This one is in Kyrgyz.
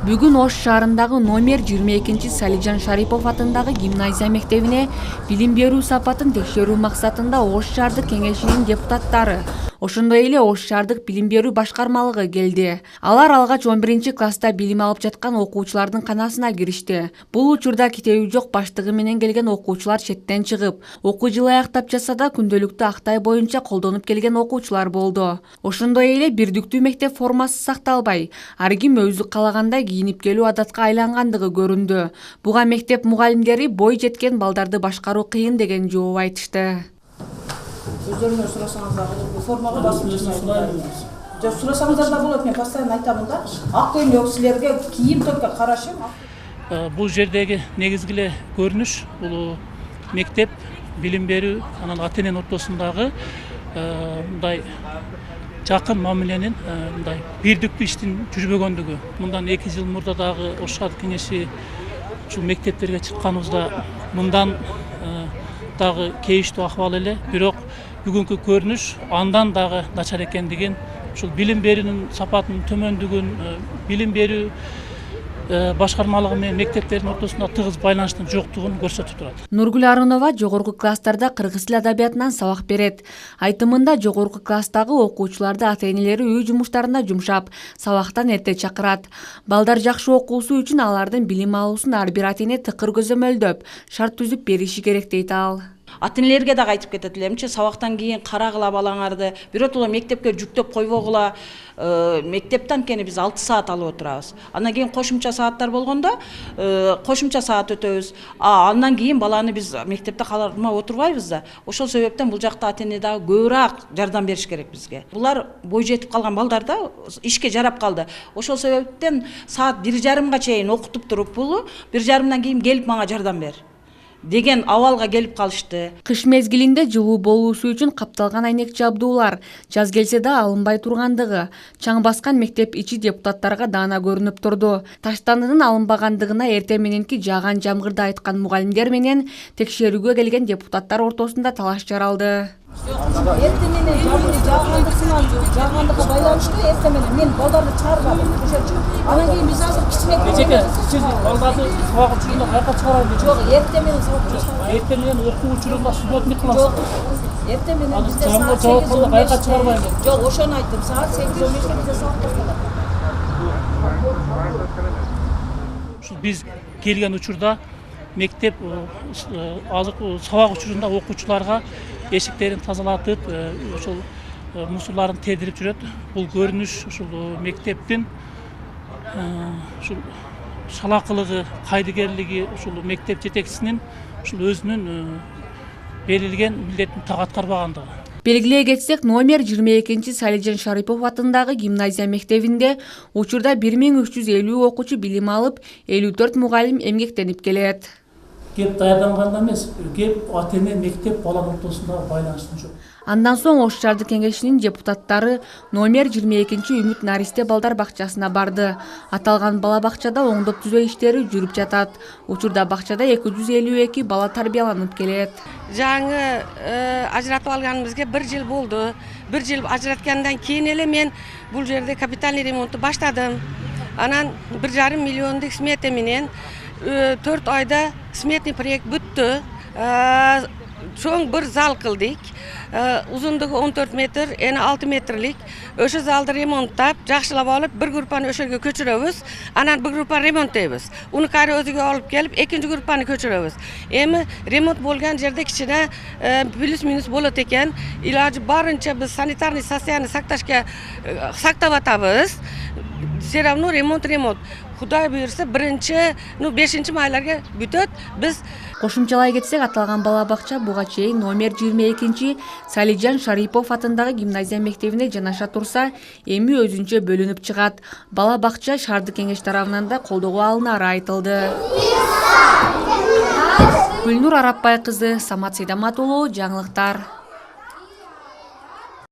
Бүгүн Ош шаарындагы номер 22 Салижан Шарипов атындагы гимназия мектебине билим берүү сапатын текшерүү максатында Ош шаардык кеңешинин депутаттары, ошондой эле Ош шаардык билим берүү башкармалыгы келди. Алар алгач 11-класста билим алып жаткан окуучулардын канасына киришти. Бул учурда китеби жок баштыгы менен келген окуучулар четтен чыгып, окуу жылы аяктап жатса да күндөлүктү актай боюнча колдонуп келген окуучулар болду. Ошондой эле бирдиктүү мектеп формасы сакталбай, ар ким өзү каалагандай кийинип келүү адатка айлангандыгы көрүндү. Буга мектеп мугалимдери бой жеткен балдарды башкаруу кыйын деген жооп айтышты. Өздөрүнөн сурасаңыздар, формага басып жасайсыңыз. Жок, сурасаңыздар да болот, мен постоянно айтамын да. Ак көйнөк силерге кийим только карашым. Бул жердеги негизги эле көрүнүш бул мектеп билим берүү анан ата-эненин ортосундагы мындай жакын мамиленин мындай бирдиктүү иштин жүрбөгөндүгү. Мындан 2 жыл мурда дагы Ош шаардык кеңеши ушул мектептерге чыкканыбызда мындан дагы кейиштүү акыбал эле, бирок бүгүнкү көрүнүш андан дагы начар экендигин, ушул билим берүүнүн сапатынын төмөндүгүн, билим берүү башкармалыгы менен мектептердин ортосунда тыгыз байланыштын жоктугун көрсөтүп турат. Нургүл Арунова жогорку класстарда кыргыз тил адабиятынан сабак берет. Айтымында жогорку класстагы окуучуларды ата-энелери үй жумуштарына жумшап, сабактан эрте чакырат. Балдар жакшы окуусу үчүн алардын билим алуусун ар бир ата-эне тыкыр көзөмөлдөп, шарт түзүп бериши керек дейт ал. Ата-энелерге дагы айтып кетет элемчи, сабактан кийин карагыла балаңарды, биротоло мектепке жүктөп койбогула. Мектептен кени биз 6 саат алып отурабыз. Андан кийин кошумча сааттар болгондо кошумча саат өтөбүз. Андан кийин баланы биз мектепте калдырмай отурбайбыз да. Ошол себептен бул жакта ата-эне дагы көбүрөөк жардам бериш керек бизге. Булар бой жетип калган балдар да ишке жарап калды. Ошол себептен саат 1:30 чейин окутуп туруп, бул 1:30 кийин келип мага жардам бер деген абалга келип калышты. Кыш мезгилинде жылуу болуусу үчүн капталган айнек жабдуулар жаз келсе да алынбай тургандыгы, чаң баскан мектеп ичи депутаттарга даана көрүнүп турду. Таштандынын алынбагандыгына эртең мененки жааган жамгырды айткан мугалимдер менен текшерүүгө келген депутаттар ортосунда талаш жаралды. Эртең менен жаагандыкка байланыштуу эртең менен мен балдарды чыгарбадым ошочу. Анан кийин биз азыр кичинекей Сиз балдарды сабак учурунда каяка чыгарабыз? жок, эртең менен сабак учурунда. Эртең менен окуу учурунда субботник кыласыз. Жок. Эртең менен бизде жамгыр саат жабып калды, каяка чыгарбайбыз. Жок, ошону айттым. Саат 8:15 бизде сабак башталат. Ушул биз келген учурда мектеп азыр сабак учурунда окуучуларга эшиктерин тазалатып, ошол мусурларын тедирип жүрөт. Бул көрүнүш ушул мектептин ушул шалакылыгы, кайдыгерлиги, ушул мектеп жетекчисинин ушул өзүнүн берилген милдетин так аткарбагандыгы. Белгилей кетсек, номер 22 Салижан Шарипов атындагы гимназия мектебинде учурда 1350 окуучу билим алып, 54 мугалим эмгектенип келет. Кеп даярданганда эмес, кеп ата-эне мектеп баланын ортосунда байланыштын жок. Андан соң Ош шаардык кеңешинин депутаттары номер 22 Үмүт Наристе балдар бакчасына барды. Аталган бала бакчада оңдоп түзөө иштери жүрүп жатат. Учурда бакчада 252 бала тарбияланып келет. Жаңы ажыратып алганыбызга 1 жыл болду. 1 жыл ажыраткандан кийин эле мен бул жерде капитальный ремонтту баштадым. Анан 1,5 миллиондук смета менен 4 айда сметный проект бүттү. Чоң bir зал кылдык. Узундугу 14 метр, эни 6 метрлик. Ошо залды ремонттап, жакшылап алып, bir группаны ошого көчүрөбүз. Анан bir группа ремонттойбуз. Уну кайра өзүгө алып келип, экинчи группаны көчүрөбүз. Эми ремонт болгон жерде кичине плюс-минус болот экен. Илажы барынча биз санитарный состояние сактап атабыз. Все равно ремонт. Кудай буйрса, 5 майларга бүтөт. Биз кошумчалай кетсек, аталган бала бакча буга чейин номер 22 Салижан Шарипов атындагы гимназия мектебине жанаша турса, эми өзүнчө бөлүнүп чыгат. Бала бакча шаардык кеңеш тарабынан да колдоого алынары айтылды. Гүлнур Арапбай кызы, Самат Сейдамат уулу, жаңылыктар.